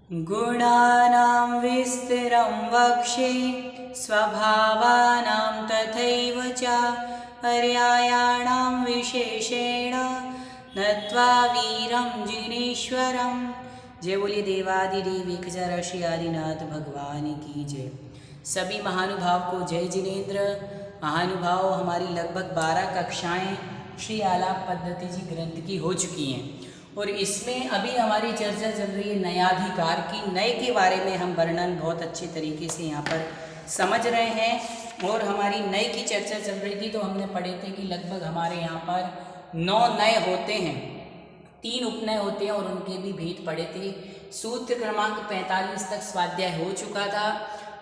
गुणानां विस्तरं वक्षे स्वभावानां तथैव च पर्यायाणां विशेषेण नत्वा वीरं जिनेश्वरम। जय बोलिए देवादिदेव विखचर आदिनाथ भगवान की जय। सभी महानुभाव को जय जिनेन्द्र। महानुभाव, हमारी लगभग 12 कक्षाएं श्री आलाप पद्धति जी ग्रंथ की हो चुकी हैं और इसमें अभी हमारी चर्चा चल रही है नयाधिकार की। नए के बारे में हम वर्णन बहुत अच्छे तरीके से यहाँ पर समझ रहे हैं और हमारी नए की चर्चा चल रही थी तो हमने पढ़े थे कि लगभग हमारे यहाँ पर 9 नए होते हैं, 3 उपनय होते हैं और उनके भी भेद पढ़े थे। सूत्र क्रमांक 45 तक स्वाध्याय हो चुका था।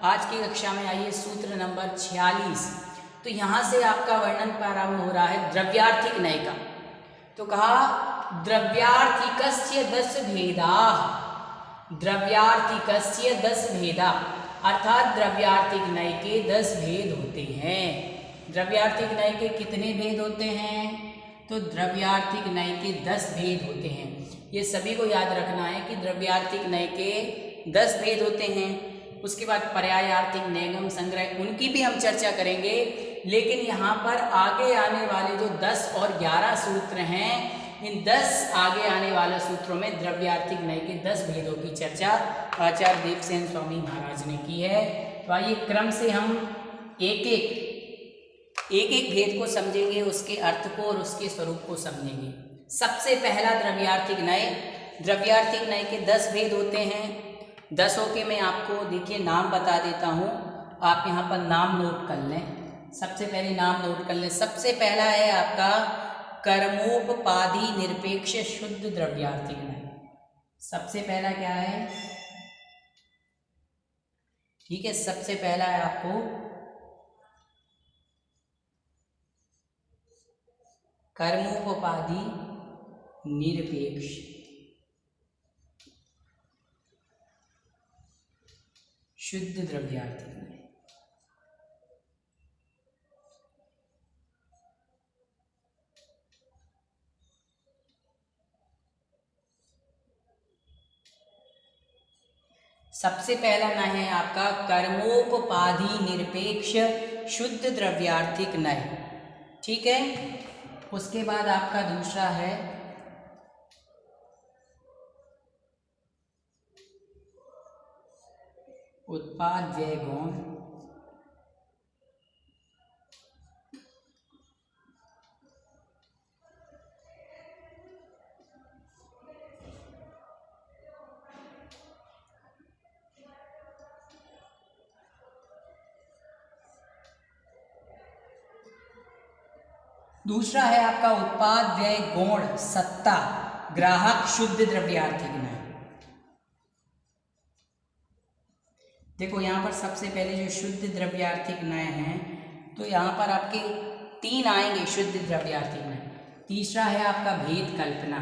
आज की कक्षा में आइए सूत्र नंबर 46। तो यहाँ से आपका वर्णन प्रारंभ हो रहा है द्रव्यार्थिक नय का। तो कहा द्रव्यार्थिकस्य 10 भेदा, द्रव्यार्थिकस्य 10 भेदा, अर्थात द्रव्यार्थिक नय के 10 भेद होते हैं। द्रव्यार्थिक नय के कितने भेद होते हैं? तो द्रव्यार्थिक नय के 10 भेद होते हैं। ये सभी को याद रखना है कि द्रव्यार्थिक नय के 10 भेद होते हैं। उसके बाद पर्यायार्थिक नयगम संग्रह, उनकी भी हम चर्चा करेंगे, लेकिन यहाँ पर आगे आने वाले जो 10 और 11 सूत्र हैं, इन 10 आगे आने वाले सूत्रों में द्रव्यार्थिक नय के 10 भेदों की चर्चा आचार्य देवसेन स्वामी महाराज ने की है। तो आइए क्रम से हम एक एक भेद को समझेंगे, उसके अर्थ को और उसके स्वरूप को समझेंगे। सबसे पहला द्रव्यार्थिक नय। द्रव्यार्थिक नय के 10 भेद होते हैं। 10 के मैं आपको देखिए नाम बता देता हूँ, आप यहाँ पर नाम नोट कर लें। सबसे पहले नाम नोट कर लें। सबसे पहला है आपका कर्मोपपादी निरपेक्ष शुद्ध द्रव्यार्थिक नय। सबसे पहला क्या है? ठीक है, सबसे पहला है आपको कर्मोपपादी निरपेक्ष शुद्ध द्रव्यार्थिक नय। सबसे पहला नय है आपका कर्मोपपादी निरपेक्ष शुद्ध द्रव्यार्थिक नय। ठीक है, उसके बाद आपका दूसरा है उत्पाद व्यय गौण। दूसरा है आपका उत्पाद व्यय गौण सत्ता ग्राहक शुद्ध द्रव्यार्थिक नय। देखो यहाँ पर सबसे पहले जो शुद्ध द्रव्यार्थिक नय है, तो यहाँ पर आपके 3 आएंगे शुद्ध द्रव्यार्थिक नय। तीसरा है आपका भेद कल्पना।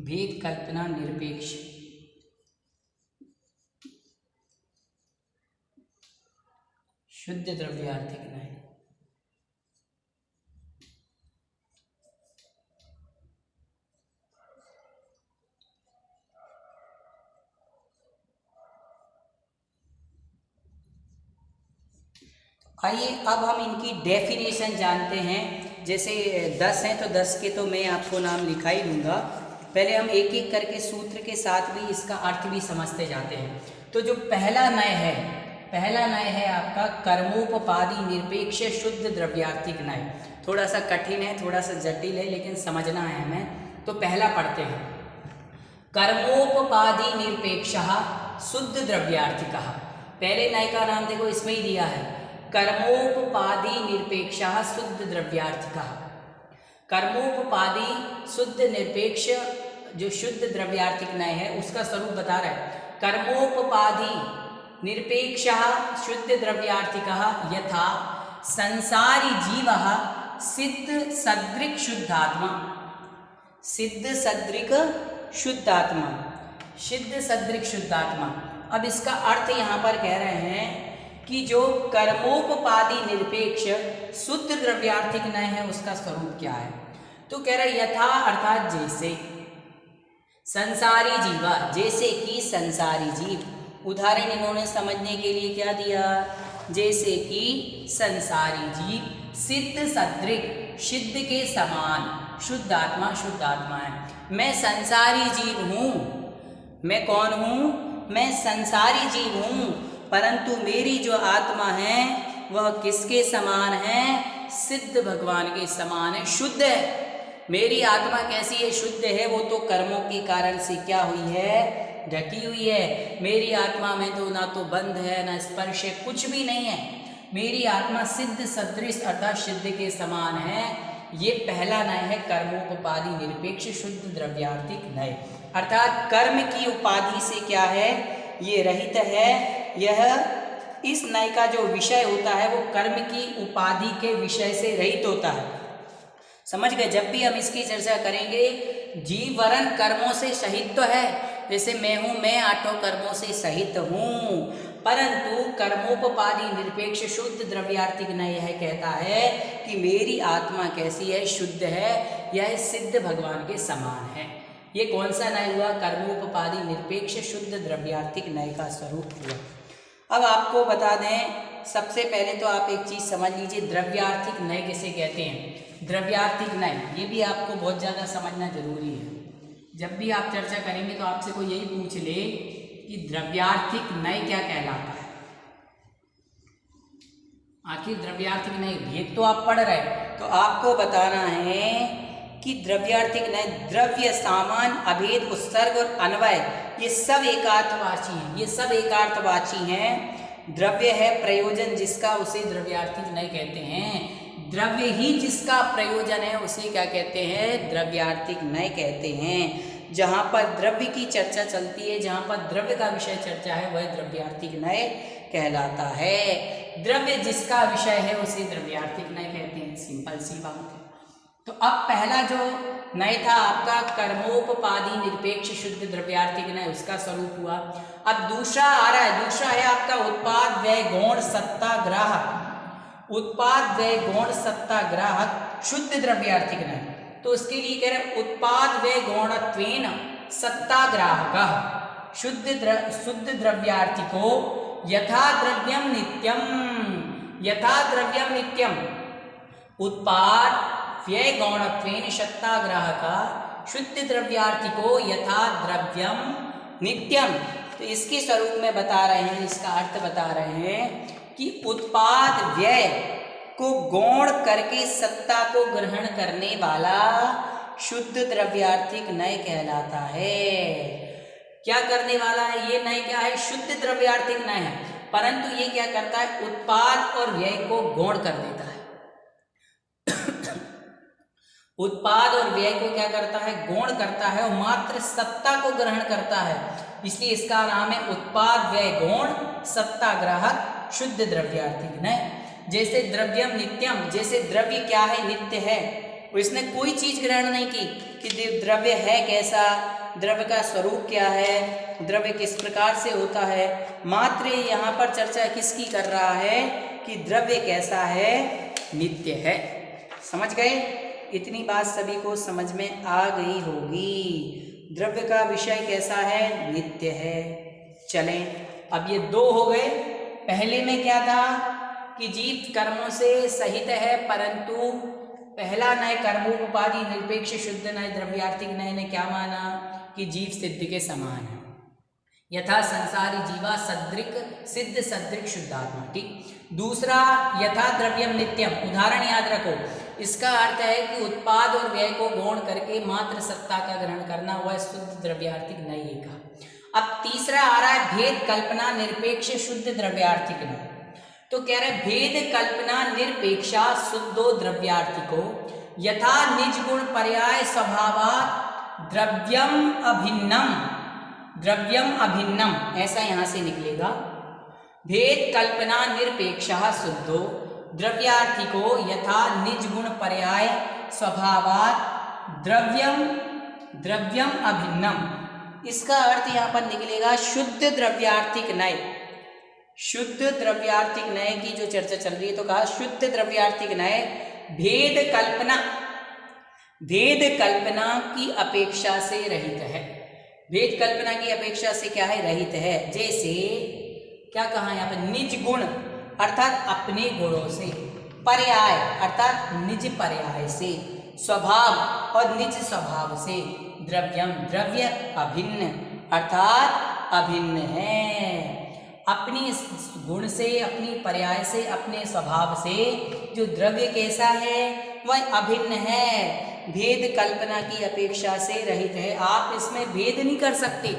भेद कल्पना निरपेक्ष शुद्ध द्रव्यार्थिक नय। आइए अब हम इनकी डेफिनेशन जानते हैं। जैसे 10 हैं तो 10 के तो मैं आपको नाम लिखा ही दूंगा। पहले हम एक एक करके सूत्र के साथ भी इसका अर्थ भी समझते जाते हैं। तो जो पहला नय है आपका कर्मोपपादी निरपेक्ष शुद्ध द्रव्यार्थिक नय। थोड़ा सा कठिन है, थोड़ा सा जटिल है, लेकिन समझना है हमें। तो पहला पढ़ते हैं, कर्मोपपादी निरपेक्ष शुद्ध द्रव्यार्थिक। पहले नय का नाम देखो इसमें ही दिया है, कर्मोपपादी निरपेक्ष शुद्ध द्रव्यार्थिक। कर्मोपपादी शुद्ध निरपेक्ष जो शुद्ध द्रव्यार्थिक नय है उसका स्वरूप बता रहा है। कर्मोपपादी निरपेक्ष शुद्ध द्रव्यार्थिक यथा संसारी जीव सिद्ध सदृक् शुद्धात्मा। सिद्ध सदृक् शुद्धात्मा, सिद्ध सदृक् शुद्धात्मा। अब इसका अर्थ यहाँ पर कह रहे हैं कि जो कर्मोपपादी निरपेक्ष शुद्ध द्रव्यार्थिक नय है उसका स्वरूप क्या है। तो कह रहा है यथा अर्थात जैसे, संसारी जीवा जैसे कि संसारी जीव, उदाहरण इन्होंने समझने के लिए क्या दिया, जैसे कि संसारी जीव सिद्ध सदृक सिद्ध के समान, शुद्ध आत्मा है। मैं संसारी जीव हूँ, मैं कौन हूँ, मैं संसारी जीव हूँ, परंतु मेरी जो आत्मा है वह किसके समान है, सिद्ध भगवान के समान है, शुद्ध है। मेरी आत्मा कैसी है, शुद्ध है, वो तो कर्मों के कारण से क्या हुई है, ढकी हुई है। मेरी आत्मा में तो ना तो बंध है ना स्पर्श है, कुछ भी नहीं है। मेरी आत्मा सिद्ध सदृश अर्थात सिद्ध के समान है। ये पहला नय है कर्मोपपादी निरपेक्ष शुद्ध द्रव्यार्थिक नय, अर्थात कर्म की उपाधि से क्या है, ये रहित है। यह इस नय का जो विषय होता है वो कर्म की उपाधि के विषय से रहित होता है। समझ गए। जब भी हम इसकी चर्चा करेंगे, जीव वरण कर्मों से सहित तो है, जैसे मैं हूँ, मैं आठों कर्मों से सहित हूँ, परंतु कर्मोपपादी निरपेक्ष शुद्ध द्रव्यार्थिक नय यह कहता है कि मेरी आत्मा कैसी है, शुद्ध है, यह सिद्ध भगवान के समान है। ये कौन सा नय हुआ, कर्मोपपादी निरपेक्ष शुद्ध द्रव्यार्थिक नय का स्वरूप हुआ। अब आपको बता दें, सबसे पहले तो आप एक चीज़ समझ लीजिए, द्रव्यार्थिक नय किसे कहते हैं। द्रव्यार्थिक नय ये भी आपको बहुत ज़्यादा समझना जरूरी है। जब भी आप चर्चा करेंगे तो आपसे कोई यही पूछ ले कि द्रव्यार्थिक नय क्या कहलाता है, आखिर द्रव्यार्थिक नय ये तो आप पढ़ रहे हैं, तो आपको बताना है कि द्रव्यार्थिक नय द्रव्य, सामान, अभेद, उत्सर्ग और अन्वय ये सब एकार्थवाची हैं, ये सब एकार्थवाची हैं। द्रव्य है प्रयोजन जिसका, उसे द्रव्यार्थिक नय कहते हैं। द्रव्य ही जिसका प्रयोजन है उसे क्या कहते हैं, द्रव्यार्थिक नय कहते हैं। जहाँ पर द्रव्य की चर्चा चलती है, जहाँ पर द्रव्य का विषय चर्चा है, वह द्रव्यार्थिक नय कहलाता है। द्रव्य जिसका विषय है उसे द्रव्यार्थिक नय कहते हैं, सिंपल सी बात है। तो अब पहला जो नय था आपका कर्मोपपादी निरपेक्ष शुद्ध द्रव्यार्थिक नय, उसका स्वरूप हुआ। अब दूसरा आ रहा है, दूसरा है आपका उत्पाद व्यय गौण सत्ता ग्राहक, उत्पाद व्यय गौण सत्ता ग्राहक शुद्ध द्रव्यार्थिक नय। तो उसके लिए कह रहे उत्पाद व्यय गौणत्वेन सत्ता ग्राहक शुद्ध द्रव्यार्थिको यथा द्रव्यम नित्यम, यथा द्रव्यम नित्यम, उत्पाद व्यय गौणत्वेन सत्ता ग्राहक शुद्ध द्रव्यार्थिको यथा द्रव्यम नित्यम। तो इसके स्वरूप में बता रहे हैं, इसका अर्थ बता रहे हैं कि उत्पाद व्यय को गौण करके सत्ता को ग्रहण करने वाला शुद्ध द्रव्यार्थिक नय कहलाता है। क्या करने वाला है ये नय, क्या है, शुद्ध द्रव्यार्थिक नय है, परंतु ये क्या करता है, उत्पाद और व्यय को गौण कर देता है। उत्पाद और व्यय को क्या करता है, गौण करता है, और मात्र सत्ता को ग्रहण करता है, इसलिए इसका नाम है उत्पाद व्यय गौण सत्ता ग्राहक शुद्ध द्रव्यार्थिक नय। जैसे द्रव्यम नित्यम, जैसे द्रव्य क्या है, नित्य है, और इसने कोई चीज ग्रहण नहीं की कि द्रव्य है कैसा, द्रव्य का स्वरूप क्या है, द्रव्य किस प्रकार से होता है, मात्र यहाँ पर चर्चा किसकी कर रहा है कि द्रव्य कैसा है, नित्य है। समझ गए, इतनी बात सभी को समझ में आ गई होगी। द्रव्य का विषय कैसा है, नित्य है। चलें, अब ये दो हो गए। पहले में क्या था कि जीव कर्मों से सहित है, परंतु पहला नय कर्मोपपादी निरपेक्ष शुद्ध नय द्रव्यार्थिक नय ने क्या माना कि जीव सिद्ध के समान है, यथा संसारी जीवा सदृक सिद्ध सदृक शुद्धात्मा। ठीक। दूसरा यथा द्रव्यम नित्यम, उदाहरण याद रखो, इसका अर्थ है कि उत्पाद और व्यय को गौण करके मात्र सत्ता का ग्रहण करना हुआ शुद्ध द्रव्यार्थिक नय का। अब तीसरा आ रहा है भेद कल्पना निरपेक्ष शुद्ध द्रव्यार्थिक नय। तो कह रहे भेद कल्पना निरपेक्षा शुद्धो द्रव्यार्थिको यथा निज गुण पर्याय स्वभावात् द्रव्यम अभिन्नम, द्रव्यम अभिन्नम, ऐसा यहां से निकलेगा। भेद कल्पना निरपेक्षा शुद्धो द्रव्यार्थिको यथा निज गुण पर्याय स्वभावात् द्रव्यम अभिन्नम। इसका अर्थ यहाँ पर निकलेगा शुद्ध द्रव्यार्थिक नय शुद्ध द्रव्यार्थिक नय की जो चर्चा चल रही है, तो कहा शुद्ध द्रव्यार्थिक नय भेद कल्पना की अपेक्षा से रहित है। भेद कल्पना की अपेक्षा से क्या है? रहित है। जैसे क्या कहा यहाँ पर? निज गुण अर्थात अपने गुणों से, पर्याय अर्थात निज पर्याय से, स्वभाव और निज स्वभाव से, द्रव्यम द्रव्य अभिन्न अर्थात अभिन्न है। अपनी गुण से, अपनी पर्याय से, अपने स्वभाव से जो द्रव्य कैसा है वह अभिन्न है, भेद कल्पना की अपेक्षा से रहित है। आप इसमें भेद नहीं कर सकते,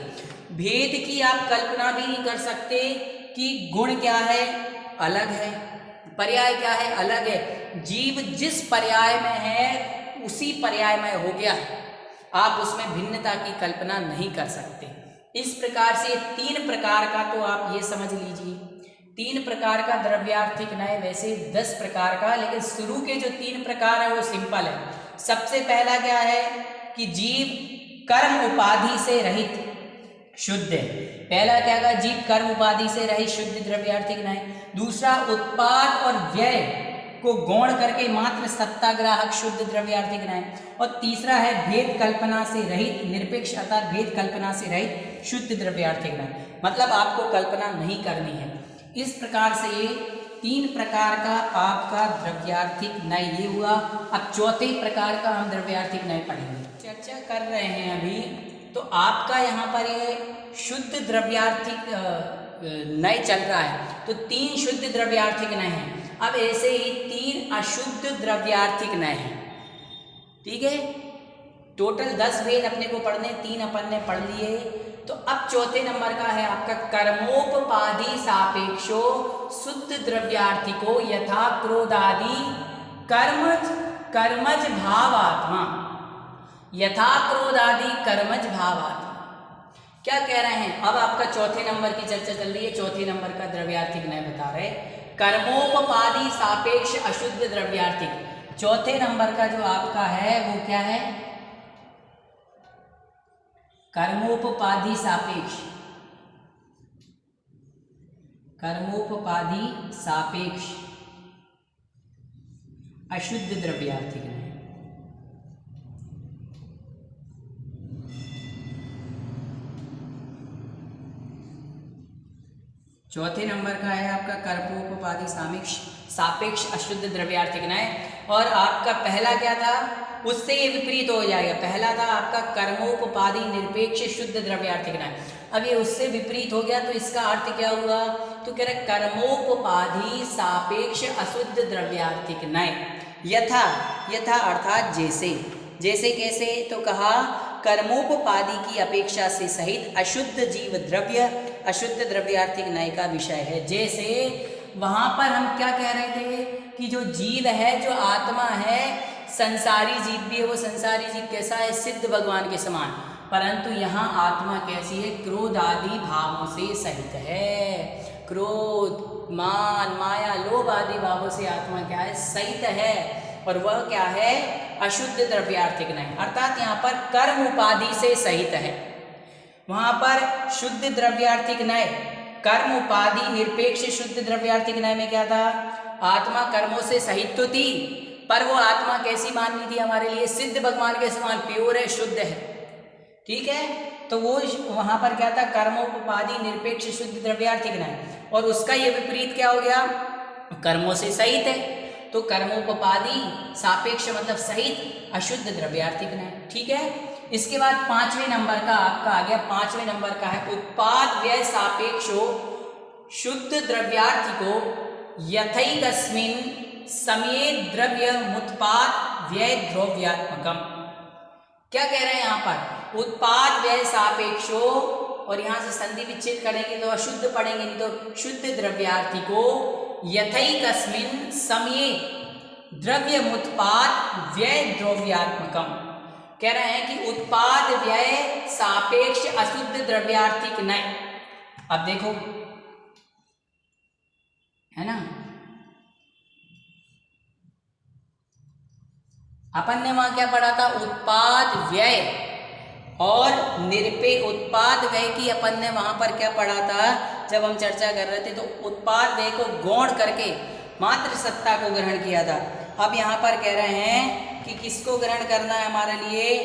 भेद की आप कल्पना भी नहीं कर सकते कि गुण क्या है अलग है, पर्याय क्या है अलग है। जीव जिस पर्याय में है उसी पर्याय में हो गया, आप उसमें भिन्नता की कल्पना नहीं कर सकते। इस प्रकार से 3 प्रकार का, तो आप ये समझ लीजिए 3 प्रकार का द्रव्यार्थिक नय, वैसे 10 प्रकार का, लेकिन शुरू के जो 3 प्रकार है वो सिंपल है। सबसे पहला क्या है कि जीव कर्म उपाधि से रहित शुद्ध है। पहला क्या कहा? जीव कर्म उपाधि से रहित शुद्ध द्रव्यार्थिक नय। दूसरा, उत्पाद और व्यय को गौण करके मात्र सत्ताग्राहक शुद्ध द्रव्यार्थिक नय। और तीसरा है भेद कल्पना से रहित निरपेक्ष अर्थात भेद कल्पना से रहित शुद्ध द्रव्यार्थिक नय, मतलब आपको कल्पना नहीं करनी है। इस प्रकार से 3 प्रकार का आपका द्रव्यार्थिक नय ये हुआ। अब चौथे प्रकार का हम द्रव्यार्थिक नय पढ़ेंगे, चर्चा कर रहे हैं अभी। तो आपका यहाँ पर ये शुद्ध द्रव्यार्थिक नय चल रहा है, तो 3 शुद्ध द्रव्यार्थिक नय हैं। अब ऐसे ही 3 अशुद्ध द्रव्यार्थिक नय हैं, ठीक है। टोटल 10 भेद अपने को पढ़ने, 3 अपन ने पढ़ लिए। तो अब चौथे नंबर का है आपका कर्मोपपादि सापेक्षो शुद्ध द्रव्यार्थिको यथा क्रोधादि कर्मज भावात्मा, यथा क्रोधादि कर्मज भावात्मा। क्या कह रहे हैं? अब आपका चौथे नंबर की चर्चा चल रही है। चौथे नंबर का द्रव्यार्थिक नय बता रहे, कर्मोपपादि सापेक्ष अशुद्ध द्रव्यार्थिक। चौथे नंबर का जो आपका है वो क्या है? कर्मोपपादि सापेक्ष, कर्मोपपादि सापेक्ष अशुद्ध द्रव्यार्थिक नय। चौथे नंबर का है आपका कर्मोपपादि सापेक्ष अशुद्ध द्रव्यार्थिक नय। और आपका पहला क्या था? उससे ये विपरीत हो जाएगा। पहला था आपका कर्मोपपादि निरपेक्ष शुद्ध द्रव्यार्थिक नय, अब ये उससे विपरीत हो गया। तो इसका अर्थ क्या हुआ? तो कह रहे कर्मोपपादि सापेक्ष अशुद्ध द्रव्यार्थिक नय यथा, यथा अर्थात जैसे, जैसे कैसे? तो कहा कर्मोपपादि की अपेक्षा से सहित अशुद्ध जीव द्रव्य अशुद्ध द्रव्यार्थिक नय का विषय है। जैसे वहां पर हम क्या कह रहे थे कि जो जीव है, जो आत्मा है, संसारी जीव भी है, वो संसारी जीव कैसा है? सिद्ध भगवान के समान। परंतु यहाँ आत्मा कैसी है? क्रोध आदि भावों से सहित है। क्रोध, मान, माया, लोभ आदि भावों से आत्मा क्या है? सहित है। और वह क्या है? अशुद्ध द्रव्यार्थिक नय, अर्थात यहाँ पर कर्म उपाधि से सहित है। वहां पर शुद्ध द्रव्यार्थिक नय कर्म उपाधि निरपेक्ष शुद्ध द्रव्यार्थिक नय में क्या था? आत्मा कर्मों से सहित तो थी, पर वो आत्मा कैसी माननी थी हमारे लिए? सिद्ध भगवान के समान, प्योर है, शुद्ध है, ठीक है। तो वो वहां पर क्या था? कर्मोपपादि निरपेक्ष शुद्ध द्रव्यार्थिक नय। और उसका ये विपरीत क्या हो गया? कर्मों से सहित है, तो कर्मोपपादि सापेक्ष मतलब सहित अशुद्ध द्रव्यार्थिक नय, ठीक है। इसके बाद 5वें नंबर का आपका आ गया। 5वें नंबर का है उत्पाद व्यय सापेक्षो शुद्ध द्रव्यार्थिको यथैकस्मिन् समये द्रव्य मुत्पाद व्यय द्रव्यात्मकम। क्या कह रहे हैं यहाँ पर? उत्पाद व्यय सापेक्षो, और यहाँ से संधि विच्छेद करेंगे तो अशुद्ध पढ़ेंगे, नहीं तो शुद्ध द्रव्यार्थिको यथैकस्मिन् समये द्रव्य मुत्पाद व्यय द्रव्यात्मकम। कह रहे हैं कि उत्पाद व्यय सापेक्ष अशुद्ध द्रव्यार्थिक नय। अब देखो, है ना, अपन ने वहां क्या पढ़ा था? उत्पाद व्यय और उत्पाद व्यय की अपन ने वहां पर क्या पढ़ा था? जब हम चर्चा कर रहे थे तो उत्पाद व्यय को गौण करके मात्र सत्ता को ग्रहण किया था। अब यहाँ पर कह रहे हैं कि किसको ग्रहण करना है हमारे लिए,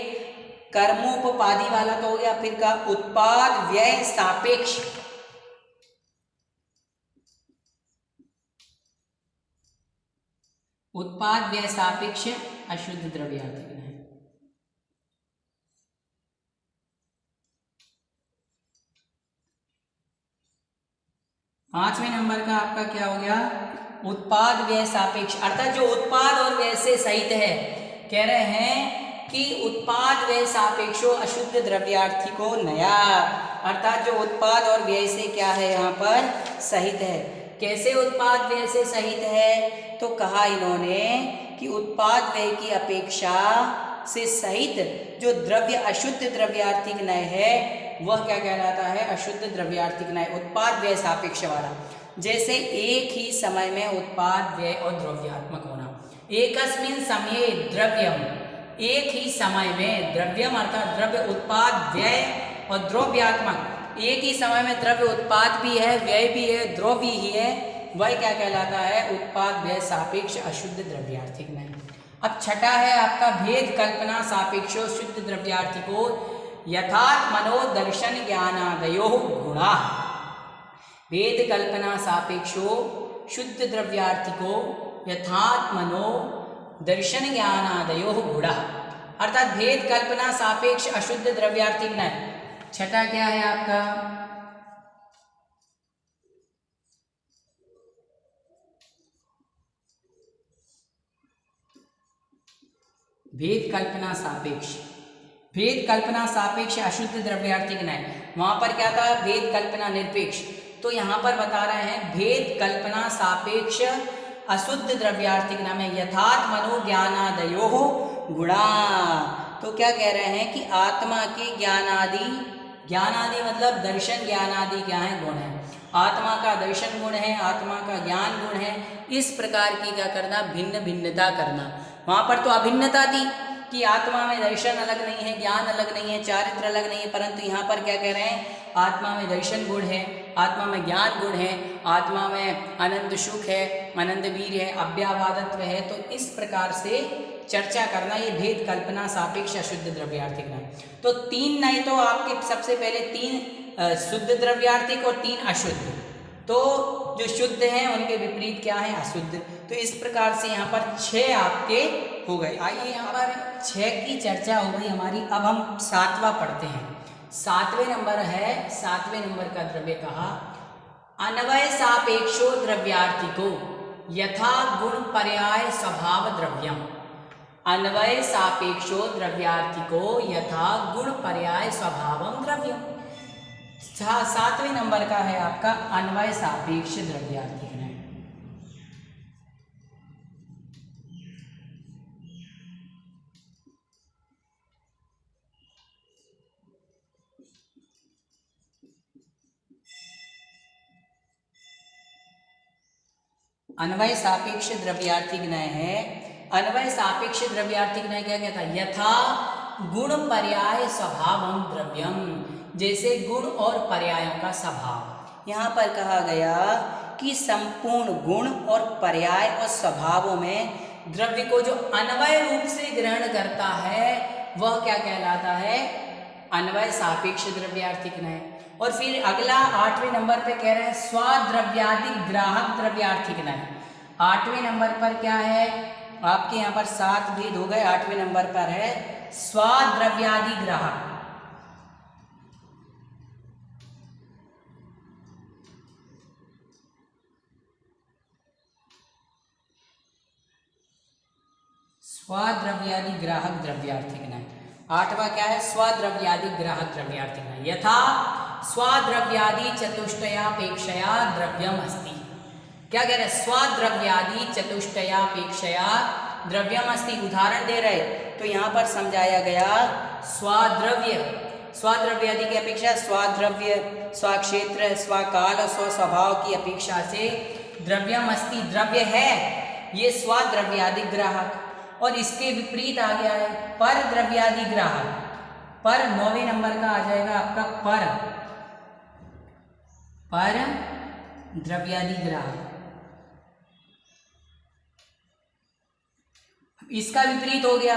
कर्मोपपादी वाला तो हो गया, फिर का उत्पाद व्यय सापेक्ष, उत्पाद व्यय सापेक्ष अशुद्ध द्रव्यार्थिक न्याय। पांचवें नंबर का आपका क्या हो गया, उत्पाद व्यय सापेक्ष, अर्थात जो उत्पाद और व्यय से सहित है। कह रहे हैं कि उत्पाद व्यय सापेक्षो अशुद्ध द्रव्यार्थिको नया, अर्थात जो उत्पाद और व्यय से क्या है यहाँ पर सहित है। कैसे उत्पाद व्यय से सहित है, तो कहा इन्होंने कि उत्पाद व्यय की अपेक्षा से सहित जो द्रव्य अशुद्ध द्रव्यार्थिक नय है वह क्या कहलाता है, अशुद्ध द्रव्यार्थिक नय, उत्पाद व्यय सापेक्ष वाला। जैसे एक ही समय में उत्पाद व्यय और द्रव्यात्मक होना, एकस्मिन् समये द्रव्यम, एक ही समय में द्रव्यम अर्थात द्रव्य उत्पाद व्यय और द्रव्यात्मक, एक ही समय में द्रव्य उत्पाद भी है, व्यय भी है, द्रव्य ही है, वह क्या कहलाता है, उत्पाद व्यय सापेक्ष अशुद्ध द्रव्यार्थिक नय। अब छठा है आपका भेद कल्पना सापेक्षो शुद्ध द्रव्यार्थिको यथात् मनो दर्शन ज्ञानादयो गुणा। भेद कल्पना सापेक्षो शुद्ध द्रव्यार्थिको यथात् मनो दर्शन ज्ञानादयो गुणा, अर्थात भेद कल्पना सापेक्ष अशुद्ध द्रव्यार्थिक नय। छठा क्या है आपका, भेद कल्पना सापेक्ष, भेद कल्पना सापेक्ष अशुद्ध द्रव्यार्थिक नय। वहां पर क्या था, भेद कल्पना निरपेक्ष, तो यहाँ पर बता रहे हैं भेद कल्पना सापेक्ष अशुद्ध द्रव्यार्थिक नय में यथात् मनो ज्ञानादयो गुणा। तो क्या कह रहे हैं कि आत्मा के ज्ञानादि, ज्ञानादि मतलब दर्शन ज्ञानादि क्या है, गुण है। आत्मा का दर्शन गुण है, आत्मा का ज्ञान गुण है, इस प्रकार की क्या करना, भिन्न भिन्नता करना। वहाँ पर तो अभिन्नता थी कि आत्मा में दर्शन अलग नहीं है, ज्ञान अलग नहीं है, चारित्र अलग नहीं है, परंतु यहाँ पर क्या कह रहे हैं, आत्मा में दर्शन गुण है, आत्मा में ज्ञान गुण है, आत्मा में अनंत सुख है, अनंत वीर है, अव्यावादत्व है। तो इस प्रकार से चर्चा करना, ये भेद कल्पना सापेक्ष अशुद्ध द्रव्यार्थिक नय। तो तीन नय तो आपके सबसे पहले तीन शुद्ध द्रव्यार्थिक और तीन अशुद्ध, तो जो शुद्ध हैं उनके विपरीत क्या है, अशुद्ध। तो इस प्रकार से यहाँ पर 6 आपके हो गए। आइए यहाँ पर 6 की चर्चा हो गई हमारी। अब हम 7वां पढ़ते हैं। 7वें नंबर है, 7वें नंबर का द्रव्य कहा, अन्वय सापेक्षो द्रव्यार्थिको यथा गुण पर्याय स्वभाव द्रव्यम। अन्वय सापेक्षो द्रव्यार्थिको यथा गुण पर्याय स्वभावम द्रव्यम। 7वें नंबर का है आपका अन्वय सापेक्ष द्रव्यार्थिक नय। अन्वय सापेक्ष द्रव्यार्थिक नय है। अन्वय सापेक्ष द्रव्यार्थिक नय क्या कहता है, यथा गुण पर्याय स्वभावम द्रव्यम, जैसे गुण और पर्यायों का स्वभाव। यहाँ पर कहा गया कि संपूर्ण गुण और पर्याय और स्वभावों में द्रव्य को जो अन्वय रूप से ग्रहण करता है वह क्या कहलाता है, अन्वय सापेक्ष द्रव्यार्थिक नय। और फिर अगला 8वें नंबर पे कह रहे हैं स्वाद्रव्यादि ग्राहक द्रव्यार्थिक नय। 8वें नंबर पर क्या है आपके, यहाँ पर 7 भेद हो गए। 8वें नंबर पर है स्वाद्रव्यादि ग्राहक। स्वाद्रव्यादि ग्राहक द्रव्यार्थिक नय। 8वां क्या है, स्वाद्रव्यादि ग्राहक द्रव्यार्थिक नय। यथा स्वाद्रव्यादि चतुष्टयापेक्षया द्रव्यम अस्ति। क्या कह रहे हैं, स्वाद्रव्यादि चतुष्टयापेक्षया द्रव्यम अस्ति। उदाहरण दे रहे तो यहाँ पर समझाया गया स्वाद्रव्य, स्वाद्रव्यादि की अपेक्षा स्वाद्रव्य, स्वाक्षेत्र, स्वाकाल और स्वस्वभाव की अपेक्षा से द्रव्यम अस्ति द्रव्य है, ये स्वाद्रव्यादि ग्राहक। और इसके विपरीत आ गया है पर द्रव्यादि ग्राहक। पर 9वें नंबर का आ जाएगा आपका पर। पर द्रव्यादि ग्राहक। इसका विपरीत हो गया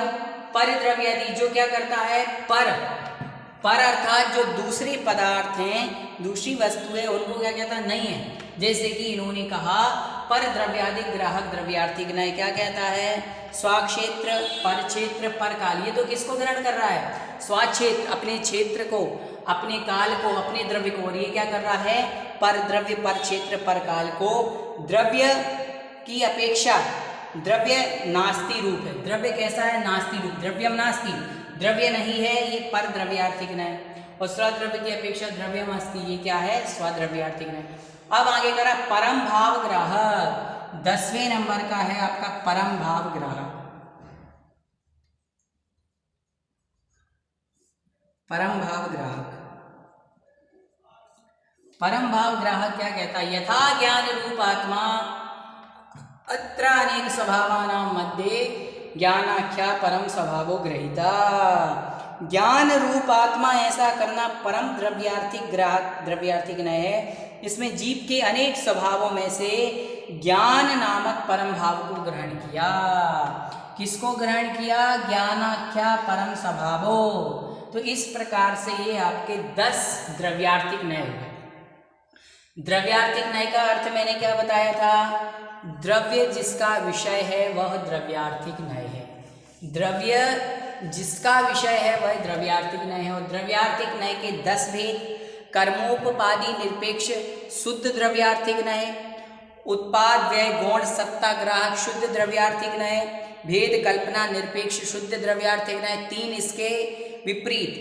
पर द्रव्यादि, जो क्या करता है पर अर्थात जो दूसरे पदार्थ हैं, दूसरी वस्तु है, उनको क्या कहता है, नहीं है। जैसे कि इन्होंने कहा पर द्रव्यादि ग्राहक द्रव्यार्थी न्याय क्या कहता है, स्वाक्षेत्र पर क्षेत्र पर काल। ये तो किसको ग्रहण कर रहा है, स्वाक्षेत्र, अपने क्षेत्र को, अपने काल को, अपने द्रव्य को। और ये क्या कर रहा है, पर द्रव्य पर क्षेत्र पर काल को द्रव्य की अपेक्षा द्रव्य नास्ति रूप है। द्रव्य कैसा है, नास्ति रूप, द्रव्यम नास्ति, द्रव्य नहीं है, ये पर द्रव्यार्थिक न्याय। और स्वद्रव्य की अपेक्षा द्रव्यम अस्ति, ये क्या है, स्वद्रव्यार्थिक न्याय। अब आगे करा परम भाव ग्राहक, 10वें नंबर का है आपका परम भाव ग्राहक। परम भाव ग्राहक, परम भाव ग्राहक क्या कहता है, यथा ज्ञान रूप आत्मा अत्र अनेक स्वभावानां मध्ये ज्ञानाख्या परम स्वभावो ग्रहीता। ज्ञान रूप आत्मा ऐसा करना परम द्रव्यार्थिक ग्राहक द्रव्यार्थिक न्याय है। इसमें जीव के अनेक स्वभावों में से ज्ञान नामक परम भाव को ग्रहण किया। किसको ग्रहण किया, ज्ञानाख्या परम स्वभावो। तो इस प्रकार से ये आपके 10 द्रव्यार्थिक न्याय हो गए। द्रव्यार्थिक न्याय का अर्थ मैंने क्या बताया था, द्रव्य जिसका विषय है वह द्रव्यार्थिक न्याय है। द्रव्य जिसका विषय है वह द्रव्यार्थिक न्याय है। और द्रव्यार्थिक न्याय के 10 भेद, कर्मोपपादी निरपेक्ष शुद्ध द्रव्यार्थिक न्याय, उत्पाद व्यय गौण सत्ता ग्राहक शुद्ध द्रव्यार्थिक न्याय, भेद कल्पना निरपेक्ष शुद्ध द्रव्यार्थिक न्याय। 3 इसके विपरीत,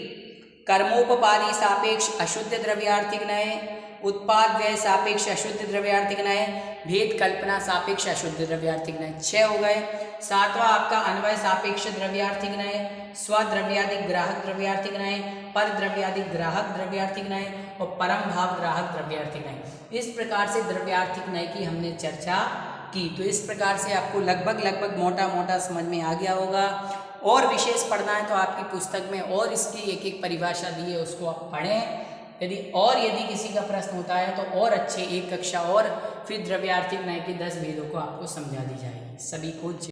कर्मोपपादी सापेक्ष अशुद्ध द्रव्यार्थिक न्याय, उत्पाद व्यय सापेक्ष अशुद्ध द्रव्यार्थिक न्याय, भेद कल्पना सापेक्ष अशुद्ध द्रव्यार्थिक न्याय। 6 हो गए। 7वां आपका अन्वय सापेक्ष द्रव्यार्थिक न्याय, स्वद्रव्यादिक ग्राहक द्रव्यार्थिक न्याय, पर द्रव्यादिक ग्राहक द्रव्यार्थिक न्याय और परम भाव ग्राहक द्रव्यार्थिक न्याय। इस प्रकार से द्रव्यार्थिक न्याय की हमने चर्चा की। तो इस प्रकार से आपको लगभग मोटा मोटा समझ में आ गया होगा। और विशेष पढ़ना है तो आपकी पुस्तक में और इसकी एक एक परिभाषा दी है, उसको आप पढ़ें। यदि किसी का प्रश्न होता है तो और अच्छे एक कक्षा और फिर द्रव्यार्थिक न्याय के 10 भेदों को आपको समझा दी जाएगी। सभी को